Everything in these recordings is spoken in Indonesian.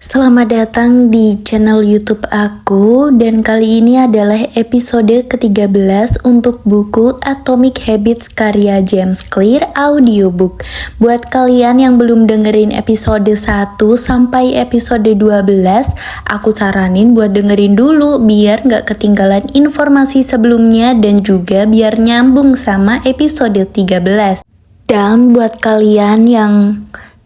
Selamat datang di channel YouTube aku, dan kali ini adalah episode ke-13 untuk buku Atomic Habits karya James Clear audiobook. Buat kalian yang belum dengerin episode 1 sampai episode 12, aku saranin buat dengerin dulu biar gak ketinggalan informasi sebelumnya dan juga biar nyambung sama episode 13. Dan buat kalian yang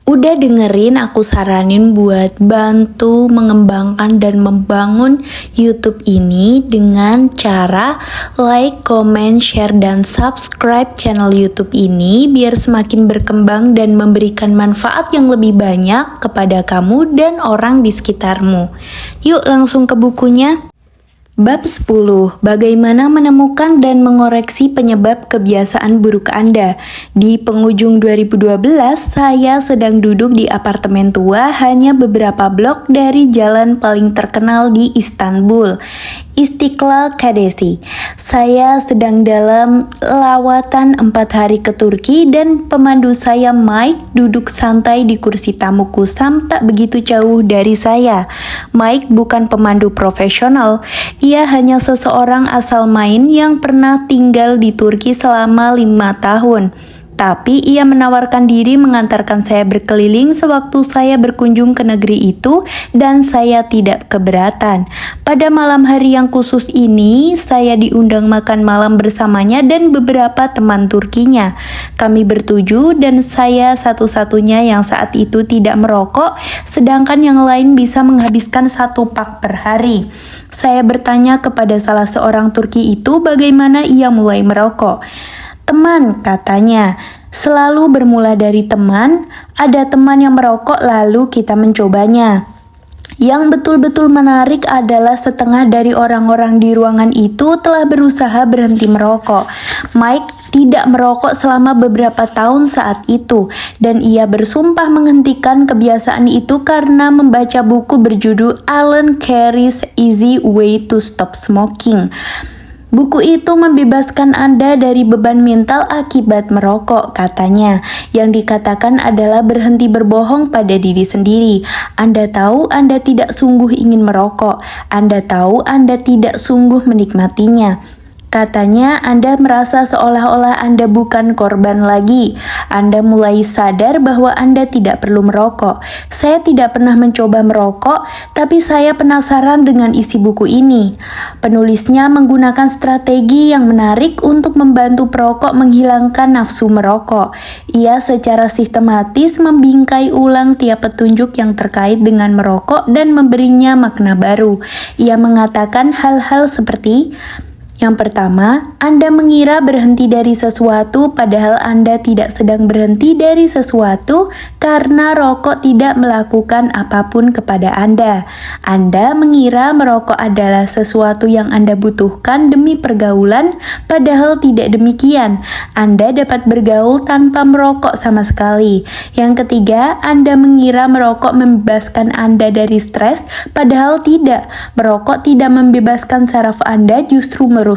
udah dengerin, aku saranin buat bantu mengembangkan dan membangun YouTube ini dengan cara like, comment, share, dan subscribe channel YouTube ini biar semakin berkembang dan memberikan manfaat yang lebih banyak kepada kamu dan orang di sekitarmu. Yuk langsung ke bukunya. Bab 10. Bagaimana menemukan dan mengoreksi penyebab kebiasaan buruk Anda. Di penghujung 2012, saya sedang duduk di apartemen tua hanya beberapa blok dari jalan paling terkenal di Istanbul, Istiklal Caddesi. Saya sedang dalam lawatan 4 hari ke Turki dan pemandu saya Mike duduk santai di kursi tamu kusam tak begitu jauh dari saya. Mike bukan pemandu profesional, ia hanya seseorang asal main yang pernah tinggal di Turki selama 5 tahun. Tapi ia menawarkan diri mengantarkan saya berkeliling sewaktu saya berkunjung ke negeri itu dan saya tidak keberatan. Pada malam hari yang khusus ini, saya diundang makan malam bersamanya dan beberapa teman Turkinya. Kami bertujuh dan saya satu-satunya yang saat itu tidak merokok, sedangkan yang lain bisa menghabiskan 1 pak per hari. Saya bertanya kepada salah seorang Turki itu bagaimana ia mulai merokok. Teman, katanya, selalu bermula dari teman. Ada teman yang merokok lalu kita mencobanya. Yang betul-betul menarik adalah setengah dari orang-orang di ruangan itu telah berusaha berhenti merokok. Mike tidak merokok selama beberapa tahun saat itu, dan ia bersumpah menghentikan kebiasaan itu karena membaca buku berjudul Alan Carey's Easy Way to Stop Smoking. Buku itu membebaskan Anda dari beban mental akibat merokok, katanya. Yang dikatakan adalah berhenti berbohong pada diri sendiri. Anda tahu Anda tidak sungguh ingin merokok. Anda tahu Anda tidak sungguh menikmatinya. Katanya Anda merasa seolah-olah Anda bukan korban lagi. Anda mulai sadar bahwa Anda tidak perlu merokok. Saya tidak pernah mencoba merokok, tapi saya penasaran dengan isi buku ini. Penulisnya menggunakan strategi yang menarik untuk membantu perokok menghilangkan nafsu merokok. Ia secara sistematis membingkai ulang tiap petunjuk yang terkait dengan merokok dan memberinya makna baru. Ia mengatakan hal-hal seperti: yang pertama, Anda mengira berhenti dari sesuatu padahal Anda tidak sedang berhenti dari sesuatu karena rokok tidak melakukan apapun kepada Anda. Anda mengira merokok adalah sesuatu yang Anda butuhkan demi pergaulan, padahal tidak demikian. Anda dapat bergaul tanpa merokok sama sekali. Yang ketiga, Anda mengira merokok membebaskan Anda dari stres, padahal tidak. Merokok tidak membebaskan saraf Anda, justru merusaknya.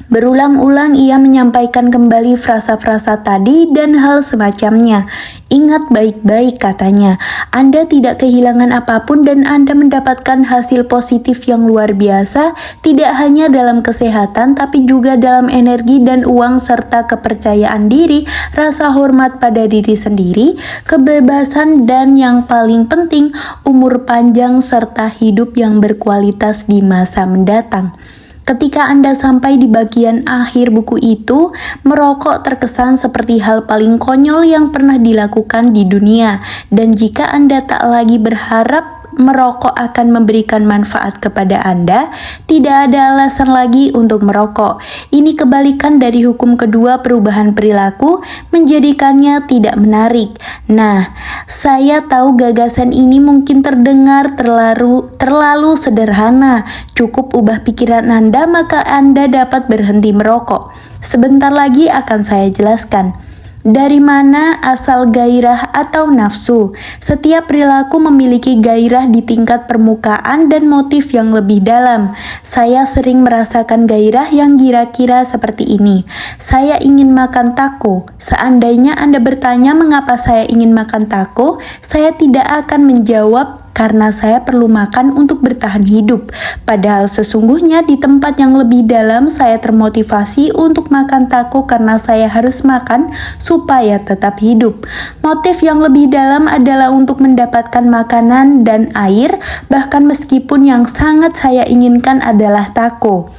Berulang-ulang ia menyampaikan kembali frasa-frasa tadi dan hal semacamnya. Ingat baik-baik, katanya, Anda tidak kehilangan apapun dan Anda mendapatkan hasil positif yang luar biasa, tidak hanya dalam kesehatan tapi juga dalam energi dan uang serta kepercayaan diri, rasa hormat pada diri sendiri, kebebasan dan yang paling penting, umur panjang serta hidup yang berkualitas di masa mendatang. Ketika Anda sampai di bagian akhir buku itu, merokok terkesan seperti hal paling konyol yang pernah dilakukan di dunia. Dan jika Anda tak lagi berharap merokok akan memberikan manfaat kepada Anda, tidak ada alasan lagi untuk merokok. Ini kebalikan dari hukum kedua perubahan perilaku, menjadikannya tidak menarik. Nah, saya tahu gagasan ini mungkin terdengar terlalu sederhana. Cukup ubah pikiran Anda, maka Anda dapat berhenti merokok. Sebentar lagi akan saya jelaskan. Dari mana asal gairah atau nafsu? Setiap perilaku memiliki gairah di tingkat permukaan dan motif yang lebih dalam. Saya sering merasakan gairah yang kira-kira seperti ini. Saya ingin makan taco. Seandainya Anda bertanya mengapa saya ingin makan taco, saya tidak akan menjawab karena saya perlu makan untuk bertahan hidup. Padahal sesungguhnya di tempat yang lebih dalam saya termotivasi untuk makan taco karena saya harus makan supaya tetap hidup. Motif yang lebih dalam adalah untuk mendapatkan makanan dan air, bahkan meskipun yang sangat saya inginkan adalah taco.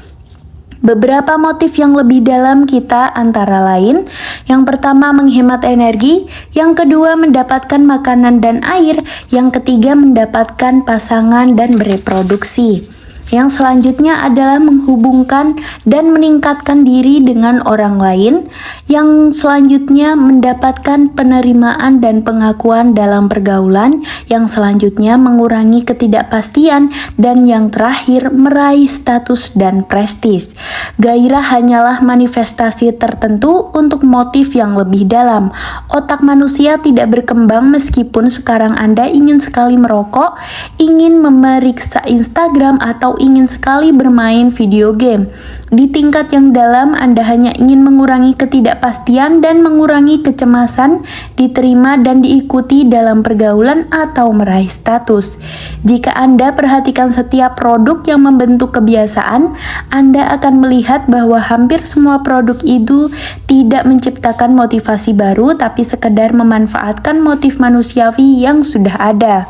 Beberapa motif yang lebih dalam kita antara lain, yang pertama menghemat energi, yang kedua mendapatkan makanan dan air, yang ketiga mendapatkan pasangan dan bereproduksi. Yang selanjutnya adalah menghubungkan dan meningkatkan diri dengan orang lain. Yang selanjutnya mendapatkan penerimaan dan pengakuan dalam pergaulan. Yang selanjutnya mengurangi ketidakpastian. Dan yang terakhir meraih status dan prestis. Gairah hanyalah manifestasi tertentu untuk motif yang lebih dalam. Otak manusia tidak berkembang meskipun sekarang Anda ingin sekali merokok, ingin memeriksa Instagram atau ingin sekali bermain video game. Di tingkat yang dalam, Anda hanya ingin mengurangi ketidakpastian dan mengurangi kecemasan, diterima dan diikuti dalam pergaulan atau meraih status. Jika Anda perhatikan setiap produk yang membentuk kebiasaan, Anda akan melihat bahwa hampir semua produk itu tidak menciptakan motivasi baru, tapi sekedar memanfaatkan motif manusiawi yang sudah ada.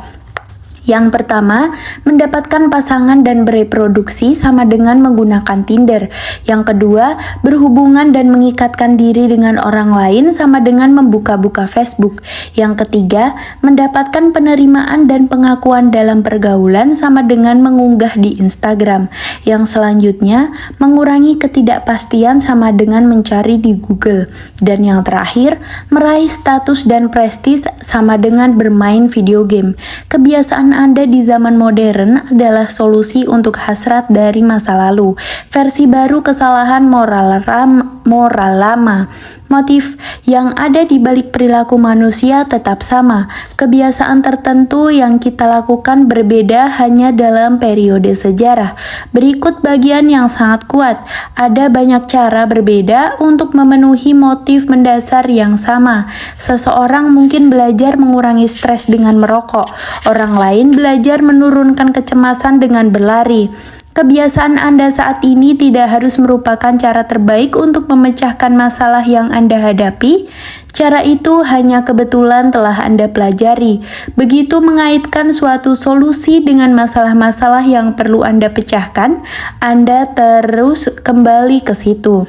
Yang pertama, mendapatkan pasangan dan bereproduksi sama dengan menggunakan Tinder. Yang kedua, berhubungan dan mengikatkan diri dengan orang lain sama dengan membuka-buka Facebook. Yang ketiga, mendapatkan penerimaan dan pengakuan dalam pergaulan sama dengan mengunggah di Instagram. Yang selanjutnya, mengurangi ketidakpastian sama dengan mencari di Google. Dan yang terakhir, meraih status dan prestis sama dengan bermain video game. Kebiasaan Anda di zaman modern adalah solusi untuk hasrat dari masa lalu, versi baru kesalahan moral lama. Motif yang ada di balik perilaku manusia tetap sama. Kebiasaan tertentu yang kita lakukan berbeda hanya dalam periode sejarah. Berikut bagian yang sangat kuat. Ada banyak cara berbeda untuk memenuhi motif mendasar yang sama. Seseorang mungkin belajar mengurangi stres dengan merokok. Orang lain belajar menurunkan kecemasan dengan berlari. Kebiasaan Anda saat ini tidak harus merupakan cara terbaik untuk memecahkan masalah yang Anda hadapi. Cara itu hanya kebetulan telah Anda pelajari. Begitu mengaitkan suatu solusi dengan masalah-masalah yang perlu Anda pecahkan, Anda terus kembali ke situ.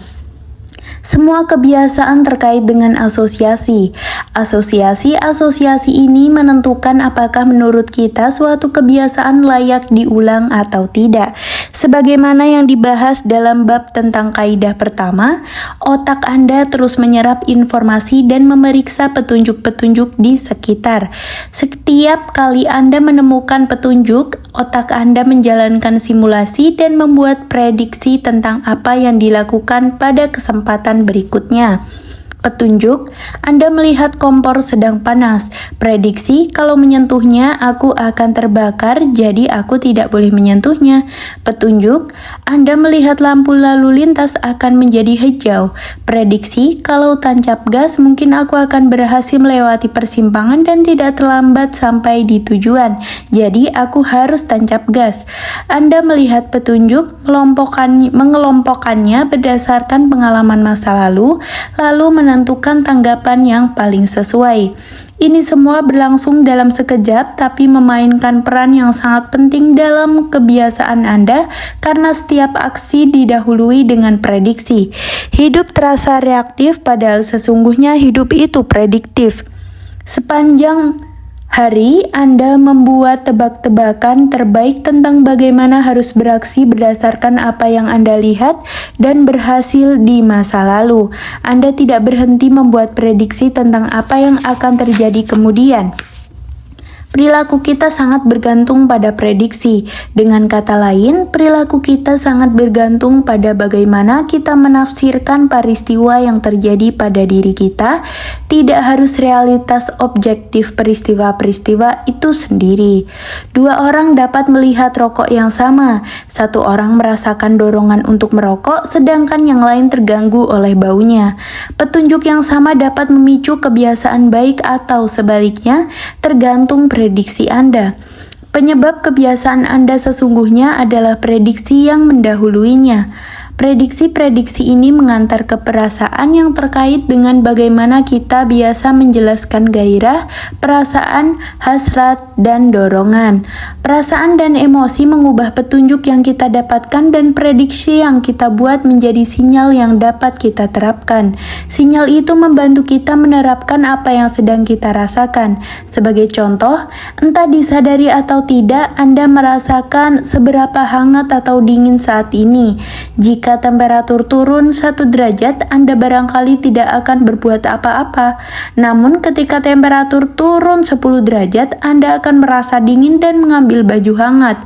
Semua kebiasaan terkait dengan asosiasi. Asosiasi ini menentukan apakah menurut kita suatu kebiasaan layak diulang atau tidak. Sebagaimana yang dibahas dalam bab tentang kaidah pertama, otak Anda terus menyerap informasi dan memeriksa petunjuk-petunjuk di sekitar. Setiap kali Anda menemukan petunjuk, otak Anda menjalankan simulasi dan membuat prediksi tentang apa yang dilakukan pada kesempatan berikutnya. Petunjuk, Anda melihat kompor sedang panas. Prediksi, kalau menyentuhnya aku akan terbakar, jadi aku tidak boleh menyentuhnya. Petunjuk, Anda melihat lampu lalu lintas akan menjadi hijau. Prediksi, kalau tancap gas mungkin aku akan berhasil melewati persimpangan dan tidak terlambat sampai di tujuan. Jadi aku harus tancap gas. Anda melihat petunjuk, mengelompokkannya berdasarkan pengalaman masa lalu menentukan tanggapan yang paling sesuai. Ini semua berlangsung dalam sekejap, tapi memainkan peran yang sangat penting dalam kebiasaan Anda karena setiap aksi didahului dengan prediksi. Hidup terasa reaktif, padahal sesungguhnya hidup itu prediktif. Sepanjang hari, Anda membuat tebak-tebakan terbaik tentang bagaimana harus beraksi berdasarkan apa yang Anda lihat dan berhasil di masa lalu. Anda tidak berhenti membuat prediksi tentang apa yang akan terjadi kemudian. Perilaku kita sangat bergantung pada prediksi. Dengan kata lain, perilaku kita sangat bergantung pada bagaimana kita menafsirkan peristiwa yang terjadi pada diri kita. Tidak harus realitas objektif peristiwa-peristiwa itu sendiri. Dua orang dapat melihat rokok yang sama. Satu orang merasakan dorongan untuk merokok, sedangkan yang lain terganggu oleh baunya. Petunjuk yang sama dapat memicu kebiasaan baik atau sebaliknya, tergantung prediksi Anda. Penyebab kebiasaan Anda sesungguhnya adalah prediksi yang mendahuluinya. Prediksi-prediksi ini mengantar ke perasaan yang terkait dengan bagaimana kita biasa menjelaskan gairah, perasaan, hasrat, dan dorongan. Perasaan dan emosi mengubah petunjuk yang kita dapatkan dan prediksi yang kita buat menjadi sinyal yang dapat kita terapkan. Sinyal itu membantu kita menerapkan apa yang sedang kita rasakan. Sebagai contoh, entah disadari atau tidak, Anda merasakan seberapa hangat atau dingin saat ini. Jika temperatur turun 1 derajat, Anda barangkali tidak akan berbuat apa-apa. Namun ketika temperatur turun 10 derajat, Anda akan merasa dingin dan mengambil baju hangat.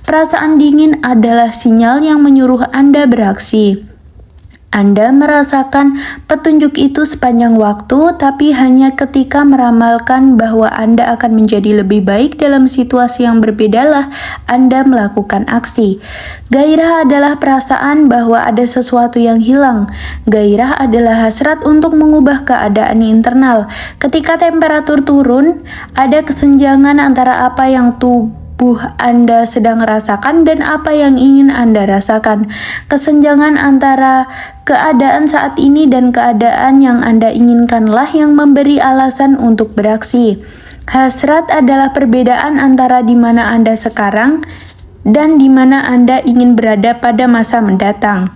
Perasaan dingin adalah sinyal yang menyuruh Anda beraksi. Anda merasakan petunjuk itu sepanjang waktu, tapi hanya ketika meramalkan bahwa Anda akan menjadi lebih baik dalam situasi yang berbedalah Anda melakukan aksi. Gairah adalah perasaan bahwa ada sesuatu yang hilang. Gairah adalah hasrat untuk mengubah keadaan internal. Ketika temperatur turun, ada kesenjangan antara apa yang tubuh Anda sedang rasakan dan apa yang ingin Anda rasakan. Kesenjangan antara keadaan saat ini dan keadaan yang Anda inginkanlah yang memberi alasan untuk beraksi. Hasrat adalah perbedaan antara di mana Anda sekarang dan di mana Anda ingin berada pada masa mendatang.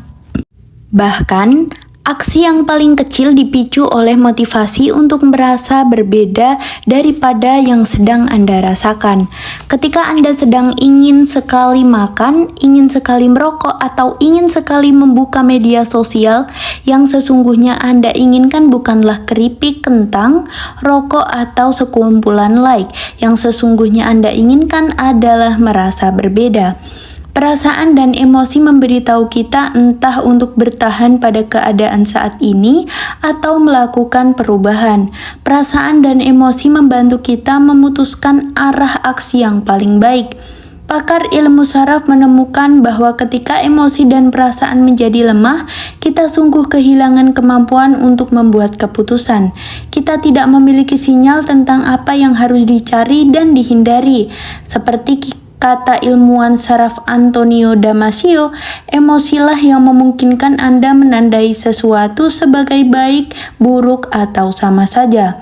Bahkan, aksi yang paling kecil dipicu oleh motivasi untuk merasa berbeda daripada yang sedang Anda rasakan. Ketika Anda sedang ingin sekali makan, ingin sekali merokok, atau ingin sekali membuka media sosial, yang sesungguhnya Anda inginkan bukanlah keripik kentang, rokok, atau sekumpulan like. Yang sesungguhnya Anda inginkan adalah merasa berbeda. Perasaan dan emosi memberitahu kita entah untuk bertahan pada keadaan saat ini atau melakukan perubahan. Perasaan dan emosi membantu kita memutuskan arah aksi yang paling baik. Pakar ilmu saraf menemukan bahwa ketika emosi dan perasaan menjadi lemah, kita sungguh kehilangan kemampuan untuk membuat keputusan. Kita tidak memiliki sinyal tentang apa yang harus dicari dan dihindari. Seperti kata ilmuwan saraf Antonio Damasio, emosilah yang memungkinkan Anda menandai sesuatu sebagai baik, buruk, atau sama saja.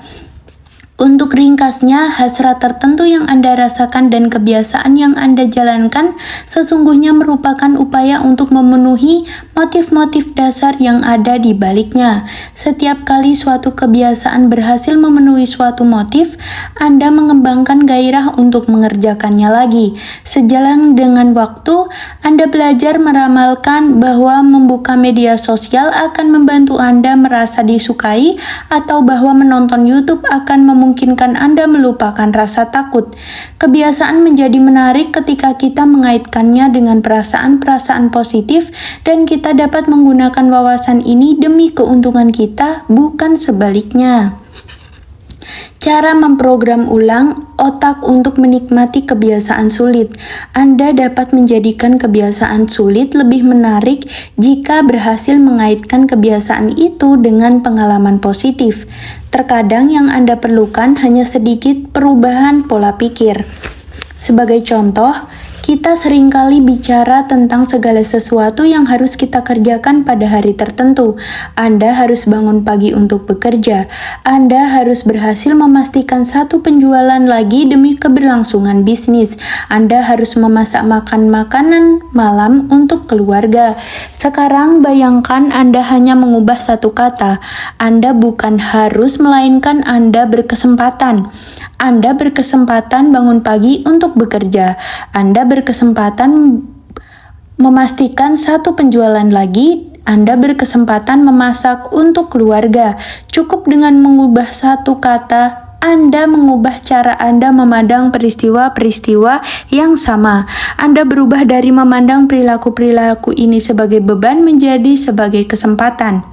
Untuk ringkasnya, hasrat tertentu yang Anda rasakan dan kebiasaan yang Anda jalankan sesungguhnya merupakan upaya untuk memenuhi motif-motif dasar yang ada di baliknya. Setiap kali suatu kebiasaan berhasil memenuhi suatu motif, Anda mengembangkan gairah untuk mengerjakannya lagi. Sejalan dengan waktu, Anda belajar meramalkan bahwa membuka media sosial akan membantu Anda merasa disukai atau bahwa menonton YouTube akan memungkinkan Anda melupakan rasa takut. Kebiasaan menjadi menarik ketika kita mengaitkannya dengan perasaan-perasaan positif dan kita dapat menggunakan wawasan ini demi keuntungan kita, bukan sebaliknya. Cara memprogram ulang otak untuk menikmati kebiasaan sulit. Anda dapat menjadikan kebiasaan sulit lebih menarik jika berhasil mengaitkan kebiasaan itu dengan pengalaman positif. Terkadang yang Anda perlukan hanya sedikit perubahan pola pikir. Sebagai contoh, kita seringkali bicara tentang segala sesuatu yang harus kita kerjakan pada hari tertentu. Anda harus bangun pagi untuk bekerja. Anda harus berhasil memastikan satu penjualan lagi demi keberlangsungan bisnis. Anda harus memasak makanan malam untuk keluarga. Sekarang bayangkan Anda hanya mengubah satu kata. Anda bukan harus, melainkan Anda berkesempatan. Anda berkesempatan bangun pagi untuk bekerja. Anda berkesempatan memastikan satu penjualan lagi. Anda berkesempatan memasak untuk keluarga. Cukup dengan mengubah satu kata, Anda mengubah cara Anda memandang peristiwa-peristiwa yang sama. Anda berubah dari memandang perilaku-perilaku ini sebagai beban menjadi sebagai kesempatan.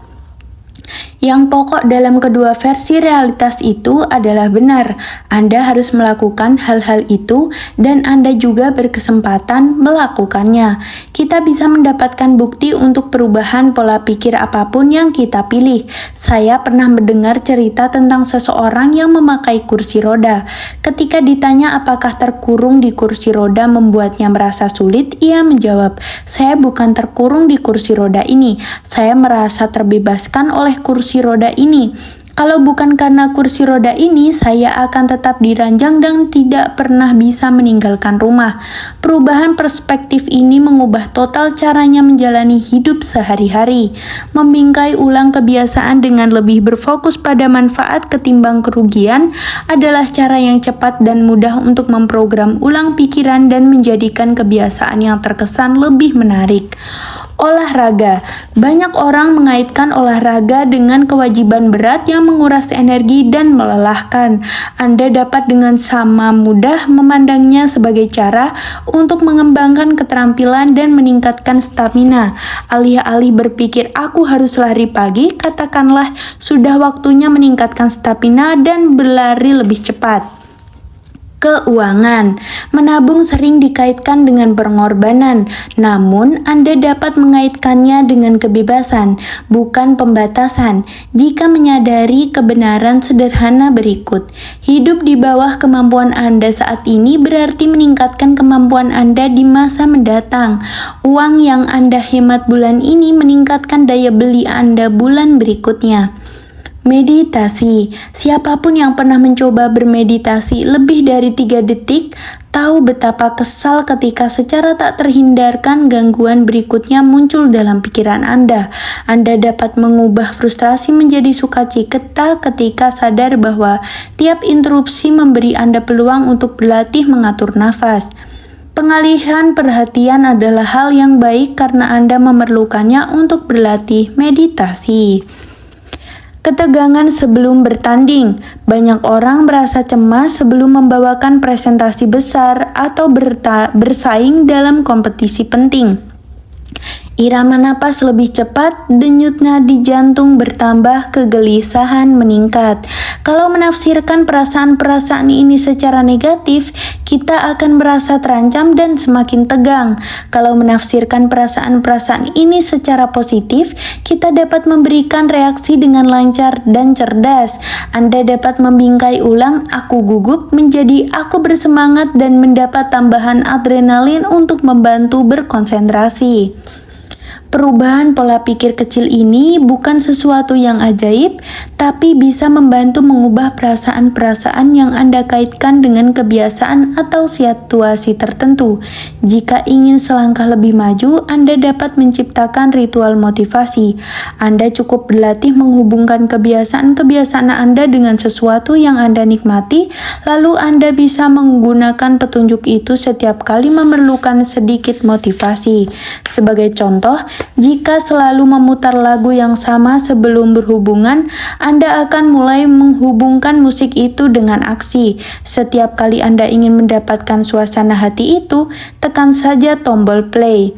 Yang pokok dalam kedua versi realitas itu adalah benar. Anda harus melakukan hal-hal itu dan Anda juga berkesempatan melakukannya. Kita bisa mendapatkan bukti untuk perubahan pola pikir apapun yang kita pilih. Saya pernah mendengar cerita tentang seseorang yang memakai kursi roda. Ketika ditanya apakah terkurung di kursi roda membuatnya merasa sulit, ia menjawab, "Saya bukan terkurung di kursi roda ini. Saya merasa terbebaskan oleh kursi roda ini. Kalau bukan karena kursi roda ini, saya akan tetap diranjang dan tidak pernah bisa meninggalkan rumah." Perubahan perspektif ini mengubah total caranya menjalani hidup sehari-hari. Membingkai ulang kebiasaan dengan lebih berfokus pada manfaat ketimbang kerugian adalah cara yang cepat dan mudah untuk memprogram ulang pikiran dan menjadikan kebiasaan yang terkesan lebih menarik. Olahraga. Banyak orang mengaitkan olahraga dengan kewajiban berat yang menguras energi dan melelahkan. Anda dapat dengan sama mudah memandangnya sebagai cara untuk mengembangkan keterampilan dan meningkatkan stamina. Alih-alih berpikir aku harus lari pagi, katakanlah sudah waktunya meningkatkan stamina dan berlari lebih cepat. Keuangan. Menabung sering dikaitkan dengan pengorbanan, namun Anda dapat mengaitkannya dengan kebebasan, bukan pembatasan. Jika menyadari kebenaran sederhana berikut, hidup di bawah kemampuan Anda saat ini berarti meningkatkan kemampuan Anda di masa mendatang. Uang yang Anda hemat bulan ini meningkatkan daya beli Anda bulan berikutnya. Meditasi. Siapapun yang pernah mencoba bermeditasi lebih dari 3 detik tahu betapa kesal ketika secara tak terhindarkan gangguan berikutnya muncul dalam pikiran Anda. Anda dapat mengubah frustrasi menjadi sukacita ketika sadar bahwa tiap interupsi memberi Anda peluang untuk berlatih mengatur nafas. Pengalihan perhatian adalah hal yang baik karena Anda memerlukannya untuk berlatih meditasi. Ketegangan sebelum bertanding. Banyak orang merasa cemas sebelum membawakan presentasi besar atau bersaing dalam kompetisi penting. Irama napas lebih cepat, denyut nadi jantung bertambah, kegelisahan meningkat. Kalau menafsirkan perasaan-perasaan ini secara negatif, kita akan merasa terancam dan semakin tegang. Kalau menafsirkan perasaan-perasaan ini secara positif, kita dapat memberikan reaksi dengan lancar dan cerdas. Anda dapat membingkai ulang aku gugup menjadi aku bersemangat dan mendapat tambahan adrenalin untuk membantu berkonsentrasi. Perubahan pola pikir kecil ini bukan sesuatu yang ajaib, tapi bisa membantu mengubah perasaan-perasaan yang Anda kaitkan dengan kebiasaan atau situasi tertentu. Jika ingin selangkah lebih maju, Anda dapat menciptakan ritual motivasi. Anda cukup berlatih menghubungkan kebiasaan-kebiasaan Anda dengan sesuatu yang Anda nikmati, lalu Anda bisa menggunakan petunjuk itu setiap kali memerlukan sedikit motivasi. Sebagai contoh, jika selalu memutar lagu yang sama sebelum berhubungan, Anda akan mulai menghubungkan musik itu dengan aksi. Setiap kali Anda ingin mendapatkan suasana hati itu, tekan saja tombol play.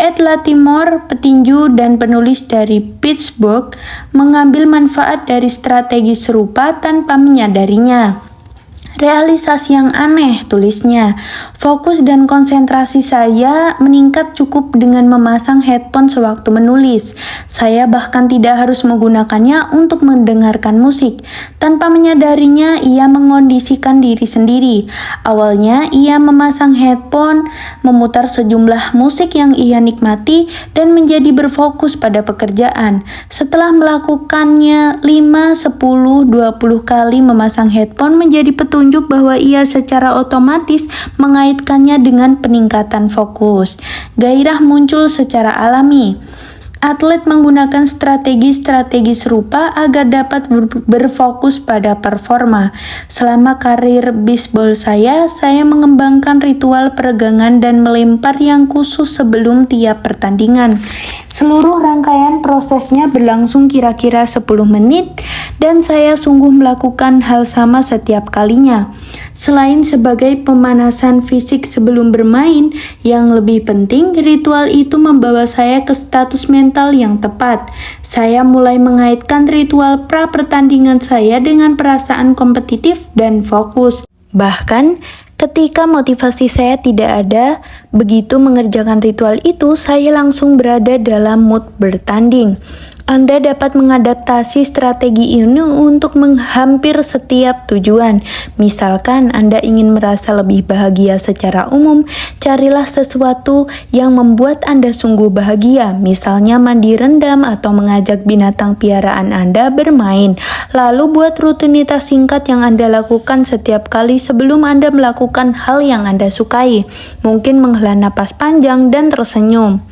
Ed Latimore, petinju dan penulis dari Pittsburgh, mengambil manfaat dari strategi serupa tanpa menyadarinya. Realisasi yang aneh, tulisnya. Fokus dan konsentrasi saya meningkat cukup dengan memasang headphone sewaktu menulis. Saya bahkan tidak harus menggunakannya untuk mendengarkan musik. Tanpa menyadarinya, ia mengondisikan diri sendiri. Awalnya, ia memasang headphone, memutar sejumlah musik yang ia nikmati, dan menjadi berfokus pada pekerjaan. Setelah melakukannya 5, 10, 20 kali memasang headphone menjadi petunjuk bahwa ia secara otomatis mengaitkannya dengan peningkatan fokus. Gairah muncul secara alami. Atlet menggunakan strategi-strategi serupa agar dapat berfokus pada performa. Selama karir bisbol saya mengembangkan ritual peregangan dan melempar yang khusus sebelum tiap pertandingan. Seluruh rangkaian prosesnya berlangsung kira-kira 10 menit dan saya sungguh melakukan hal sama setiap kalinya. Selain sebagai pemanasan fisik sebelum bermain, yang lebih penting, ritual itu membawa saya ke status mental yang tepat. Saya mulai mengaitkan ritual pra-pertandingan saya dengan perasaan kompetitif dan fokus. Bahkan, ketika motivasi saya tidak ada, begitu mengerjakan ritual itu, saya langsung berada dalam mood bertanding. Anda dapat mengadaptasi strategi ini untuk menghampir setiap tujuan. Misalkan Anda ingin merasa lebih bahagia secara umum, carilah sesuatu yang membuat Anda sungguh bahagia. Misalnya mandi rendam atau mengajak binatang piaraan Anda bermain. Lalu buat rutinitas singkat yang Anda lakukan setiap kali sebelum Anda melakukan hal yang Anda sukai. Mungkin menghela napas panjang dan tersenyum.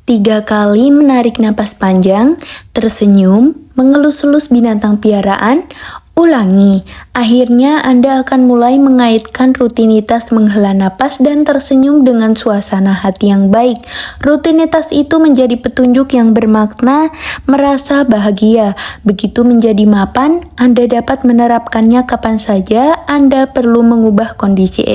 3 kali menarik napas panjang, tersenyum, mengelus-elus binatang piaraan, ulangi. Akhirnya Anda akan mulai mengaitkan rutinitas menghela napas dan tersenyum dengan suasana hati yang baik. Rutinitas itu menjadi petunjuk yang bermakna, merasa bahagia. Begitu menjadi mapan, Anda dapat menerapkannya kapan saja Anda perlu mengubah kondisi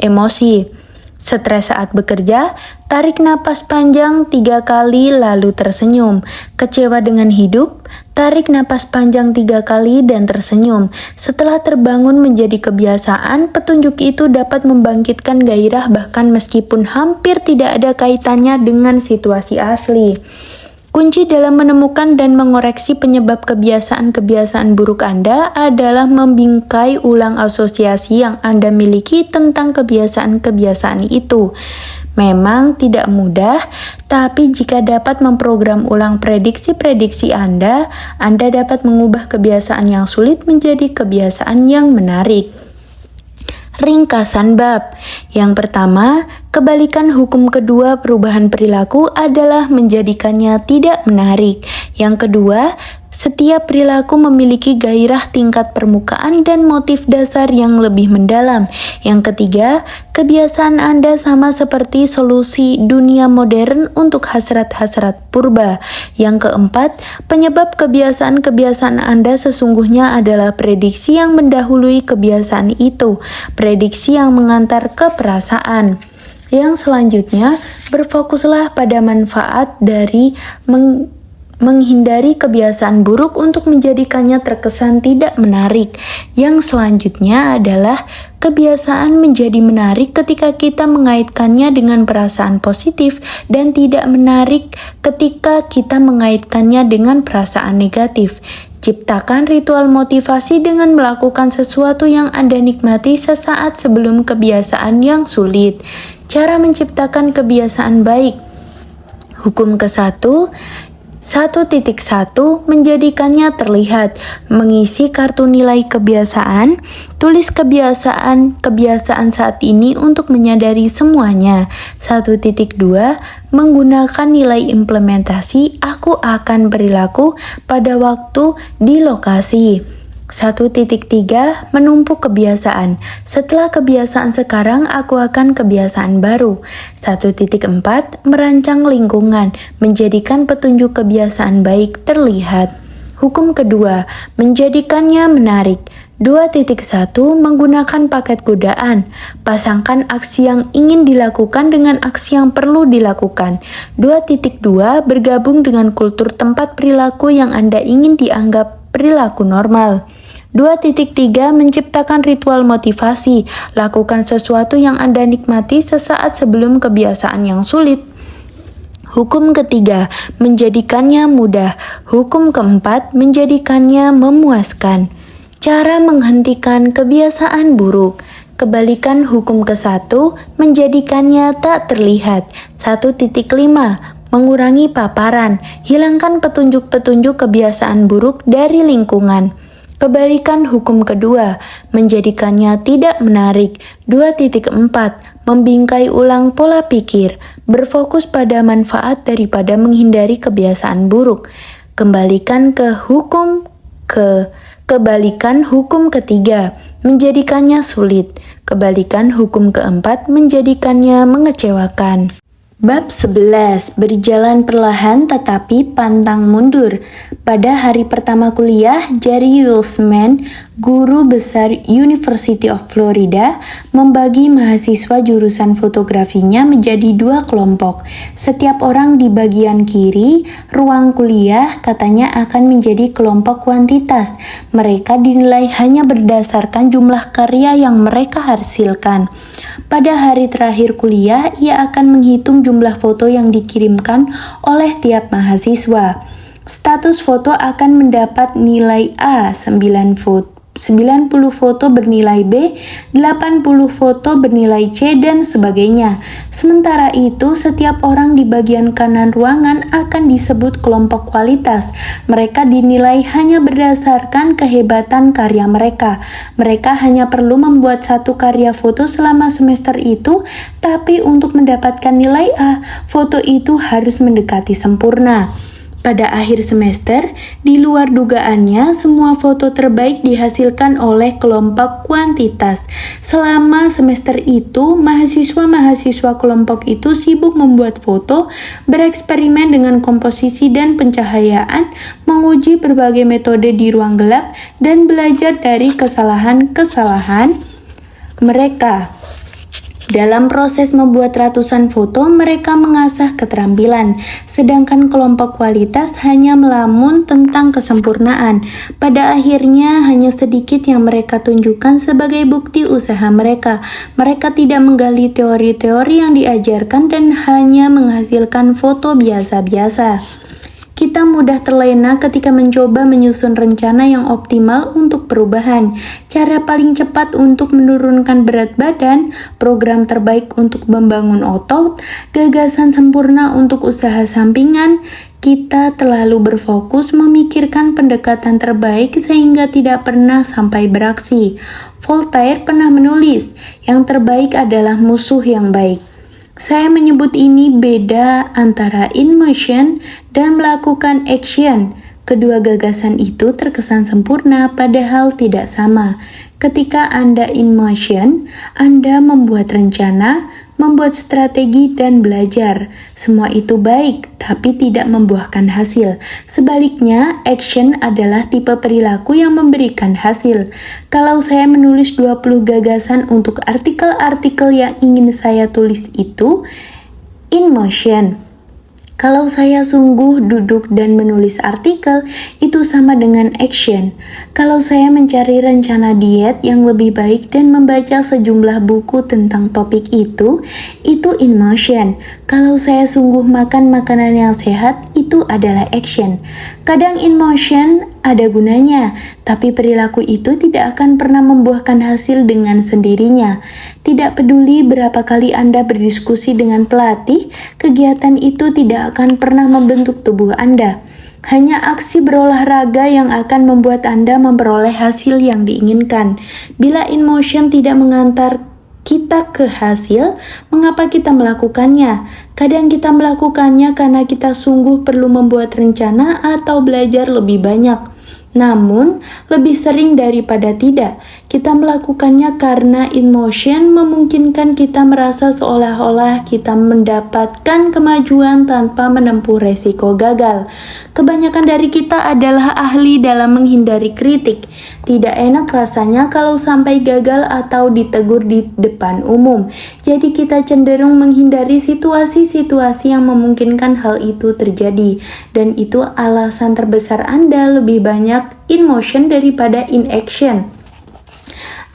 emosi. Stres saat bekerja, tarik napas panjang 3 kali lalu tersenyum. Kecewa dengan hidup, tarik napas panjang 3 kali dan tersenyum. Setelah terbangun menjadi kebiasaan, petunjuk itu dapat membangkitkan gairah bahkan meskipun hampir tidak ada kaitannya dengan situasi asli. Kunci dalam menemukan dan mengoreksi penyebab kebiasaan-kebiasaan buruk Anda adalah membingkai ulang asosiasi yang Anda miliki tentang kebiasaan-kebiasaan itu. Memang tidak mudah, tapi jika dapat memprogram ulang prediksi-prediksi Anda dapat mengubah kebiasaan yang sulit menjadi kebiasaan yang menarik. Ringkasan bab. Yang pertama, kebalikan hukum kedua perubahan perilaku adalah menjadikannya tidak menarik. Yang kedua, setiap perilaku memiliki gairah tingkat permukaan dan motif dasar yang lebih mendalam. Yang ketiga, kebiasaan Anda sama seperti solusi dunia modern untuk hasrat-hasrat purba. Yang keempat, penyebab kebiasaan-kebiasaan Anda sesungguhnya adalah prediksi yang mendahului kebiasaan itu, prediksi yang mengantar ke perasaan. Yang selanjutnya, berfokuslah pada manfaat dari menghindari kebiasaan buruk untuk menjadikannya terkesan tidak menarik. Yang selanjutnya adalah kebiasaan menjadi menarik ketika kita mengaitkannya dengan perasaan positif dan tidak menarik ketika kita mengaitkannya dengan perasaan negatif. Ciptakan ritual motivasi dengan melakukan sesuatu yang Anda nikmati sesaat sebelum kebiasaan yang sulit. Cara menciptakan kebiasaan baik. Hukum ke-1, 1.1 menjadikannya terlihat. Mengisi kartu nilai kebiasaan. Tulis kebiasaan saat ini untuk menyadari semuanya. 1.2 menggunakan nilai implementasi. Aku akan berlaku pada waktu di lokasi. 1.3 menumpuk kebiasaan. Setelah kebiasaan sekarang, aku akan kebiasaan baru. 1.4 merancang lingkungan, menjadikan petunjuk kebiasaan baik terlihat. Hukum kedua, menjadikannya menarik. 2.1 menggunakan paket godaan. Pasangkan aksi yang ingin dilakukan dengan aksi yang perlu dilakukan. 2.2 bergabung dengan kultur tempat perilaku yang Anda ingin dianggap perilaku normal. 2.3 menciptakan ritual motivasi. Lakukan sesuatu yang Anda nikmati sesaat sebelum kebiasaan yang sulit. Hukum ketiga, menjadikannya mudah. Hukum keempat, menjadikannya memuaskan. Cara menghentikan kebiasaan buruk. Kebalikan hukum ke-1, menjadikannya tak terlihat. 1.5 mengurangi paparan, hilangkan petunjuk-petunjuk kebiasaan buruk dari lingkungan. Kebalikan hukum kedua, menjadikannya tidak menarik. 2.4 membingkai ulang pola pikir, berfokus pada manfaat daripada menghindari kebiasaan buruk. Kebalikan hukum ketiga, menjadikannya sulit. Kebalikan hukum keempat, menjadikannya mengecewakan. Bab 11. Berjalan perlahan tetapi pantang mundur. Pada hari pertama kuliah, Jerry Wilsman, Guru besar University of Florida membagi mahasiswa jurusan fotografinya menjadi 2 kelompok. Setiap orang di bagian kiri ruang kuliah katanya akan menjadi kelompok kuantitas. Mereka dinilai hanya berdasarkan jumlah karya yang mereka hasilkan. Pada hari terakhir kuliah, ia akan menghitung jumlah foto yang dikirimkan oleh tiap mahasiswa. Status foto akan mendapat nilai A 90 foto bernilai B, 80 foto bernilai C, dan sebagainya. Sementara itu, setiap orang di bagian kanan ruangan akan disebut kelompok kualitas. Mereka dinilai hanya berdasarkan kehebatan karya mereka. Mereka hanya perlu membuat 1 karya foto selama semester itu, tapi untuk mendapatkan nilai A, foto itu harus mendekati sempurna. Pada akhir semester, di luar dugaannya, semua foto terbaik dihasilkan oleh kelompok kuantitas. Selama semester itu, mahasiswa-mahasiswa kelompok itu sibuk membuat foto, bereksperimen dengan komposisi dan pencahayaan, menguji berbagai metode di ruang gelap, dan belajar dari kesalahan-kesalahan mereka. Dalam proses membuat ratusan foto, mereka mengasah keterampilan, sedangkan kelompok kualitas hanya melamun tentang kesempurnaan. Pada akhirnya, hanya sedikit yang mereka tunjukkan sebagai bukti usaha mereka. Mereka tidak menggali teori-teori yang diajarkan dan hanya menghasilkan foto biasa-biasa. Kita mudah terlena ketika mencoba menyusun rencana yang optimal untuk perubahan, cara paling cepat untuk menurunkan berat badan, program terbaik untuk membangun otot, gagasan sempurna untuk usaha sampingan. Kita terlalu berfokus memikirkan pendekatan terbaik sehingga tidak pernah sampai beraksi. Voltaire pernah menulis, "Yang terbaik adalah musuh yang baik." Saya menyebut ini beda antara in motion dan melakukan action. Kedua gagasan itu terkesan sempurna padahal tidak sama. Ketika Anda in motion, Anda membuat rencana, membuat strategi, dan belajar. Semua itu baik, tapi tidak membuahkan hasil. Sebaliknya, action adalah tipe perilaku yang memberikan hasil. Kalau saya menulis 20 gagasan untuk artikel-artikel yang ingin saya tulis itu, in motion. Kalau saya sungguh duduk dan menulis artikel, itu sama dengan action. Kalau saya mencari rencana diet yang lebih baik dan membaca sejumlah buku tentang topik itu in motion. Kalau saya sungguh makan makanan yang sehat, itu adalah action. Kadang in motion ada gunanya, tapi perilaku itu tidak akan pernah membuahkan hasil dengan sendirinya. Tidak peduli berapa kali Anda berdiskusi dengan pelatih, kegiatan itu tidak akan pernah membentuk tubuh Anda. Hanya aksi berolahraga yang akan membuat Anda memperoleh hasil yang diinginkan. Bila in motion tidak mengantar kita ke hasil, mengapa kita melakukannya? Kadang kita melakukannya karena kita sungguh perlu membuat rencana atau belajar lebih banyak. Namun, lebih sering daripada tidak, kita melakukannya karena in motion memungkinkan kita merasa seolah-olah kita mendapatkan kemajuan tanpa menempuh resiko gagal. Kebanyakan dari kita adalah ahli dalam menghindari kritik. Tidak enak rasanya kalau sampai gagal atau ditegur di depan umum. Jadi kita cenderung menghindari situasi-situasi yang memungkinkan hal itu terjadi. Dan itu alasan terbesar Anda lebih banyak in motion daripada in action.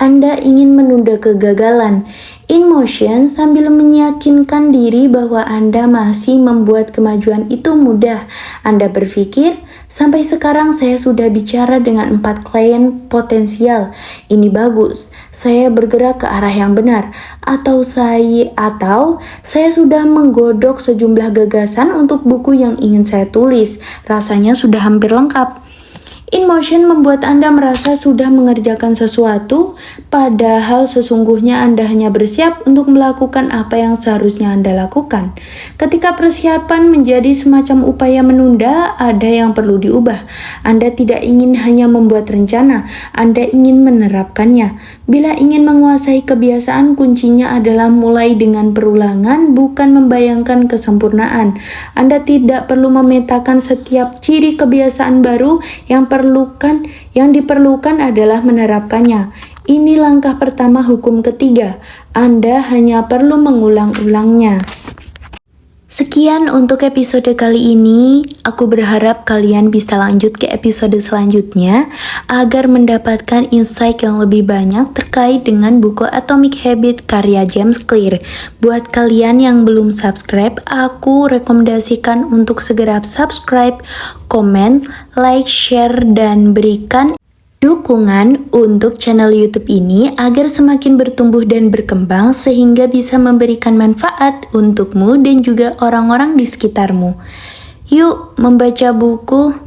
Anda ingin menunda kegagalan. In motion sambil meyakinkan diri bahwa Anda masih membuat kemajuan itu mudah. Anda berpikir, sampai sekarang saya sudah bicara dengan 4 klien potensial. Ini bagus, saya bergerak ke arah yang benar. Atau saya sudah menggodok sejumlah gagasan untuk buku yang ingin saya tulis. Rasanya sudah hampir lengkap. In motion membuat Anda merasa sudah mengerjakan sesuatu, padahal sesungguhnya Anda hanya bersiap untuk melakukan apa yang seharusnya Anda lakukan. Ketika persiapan menjadi semacam upaya menunda, ada yang perlu diubah. Anda tidak ingin hanya membuat rencana, Anda ingin menerapkannya. Bila ingin menguasai kebiasaan, kuncinya adalah mulai dengan perulangan, bukan membayangkan kesempurnaan. Anda tidak perlu memetakan setiap ciri kebiasaan baru, yang perlu yang diperlukan adalah menerapkannya. Ini langkah pertama hukum ketiga. Anda hanya perlu mengulang-ulangnya. Sekian untuk episode kali ini. Aku berharap kalian bisa lanjut ke episode selanjutnya agar mendapatkan insight yang lebih banyak terkait dengan buku Atomic Habits karya James Clear. Buat kalian yang belum subscribe, aku rekomendasikan untuk segera subscribe, komen, like, share, dan berikan dukungan untuk channel YouTube ini agar semakin bertumbuh dan berkembang sehingga bisa memberikan manfaat untukmu dan juga orang-orang di sekitarmu. Yuk membaca buku.